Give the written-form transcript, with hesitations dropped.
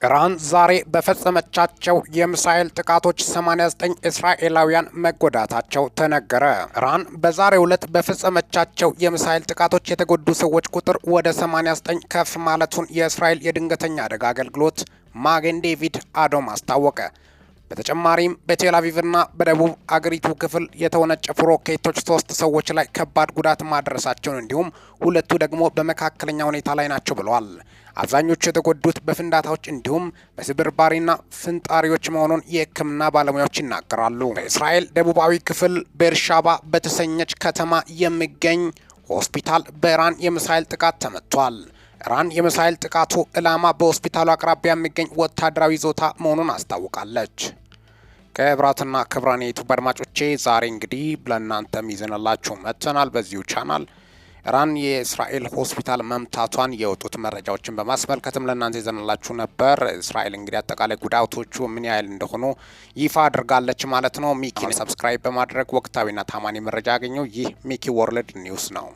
ኢራን ዛሬ በፈጸመቻቸው የሚሳኤል ጥቃቶች 89 እስራኤላውያን መጎዳታቸው ተነገረ። ኢራን በዛሬው ዕለት በፈጸመቻቸው የሚሳኤል ጥቃቶች የተጎዱ ሰዎች ቁጥር ወደ 89 ከፍ ማለቱን የእስራኤል የድንገተኛ አደጋ አገልግሎት ማጌን ዴቪድ አዶም አስታወቀ። በተጨማሪም በቴል አቪቭና በደቡብ አገሪቱ ክፍል የተወነጨፉ ሮኬቶች 3 ሰዎች ላይ ከባድ ጉዳት ማድረሳቸውን እንዲሁም 2 ደግሞ በመካከለኛ ሁኔታ ላይ ናቸው ብለዋል። አብዛኞቹ የተጎዱት በፍንዳታዎች እንዲሁም በስብርባሪና ፍንጣሪዎች መሆኑን የሕክምና ባለሙያዎች ይናገራሉ። በእስራኤል ደቡባዊ ክፍል ቤርሻባ በተሰኘች ከተማ የሚገኝ ሆስፒታል በኢራን የሚሳኤል ጥቃት ተመቷል። ኢራን የሚሳኤል ጥቃቱ ዕላማ በሆስፒታሉ አቅራቢያ የሚገኝ ወታደራዊ ይዞታ መሆኑን አስታውቃለች። ክቡራትና ክቡራን የዩቲዩብ አድማጮቼ ዛሬ እንግዲህ ለእናንተም ይዘንላችሁ መጥተናል። በዚሁ ቻናል ኢራን የእስራኤል ሆስፒታል መምታቷን የወጡት መረጃዎችን በማስመልከትም ለእናንተ ይዘንላችሁ ነበር። እስራኤል እንግዲህ አጠቃላይ ጉዳቶቹ ምን ያህል እንደሆኑ ይፋ አድርጋለች ማለት ነው። ሚኪን ሰብስክራይብ በማድረግ ወቅታዊና ታማኒ መረጃ ያገኘው። ይህ ሚኪ ወርልድ ኒውስ ነው።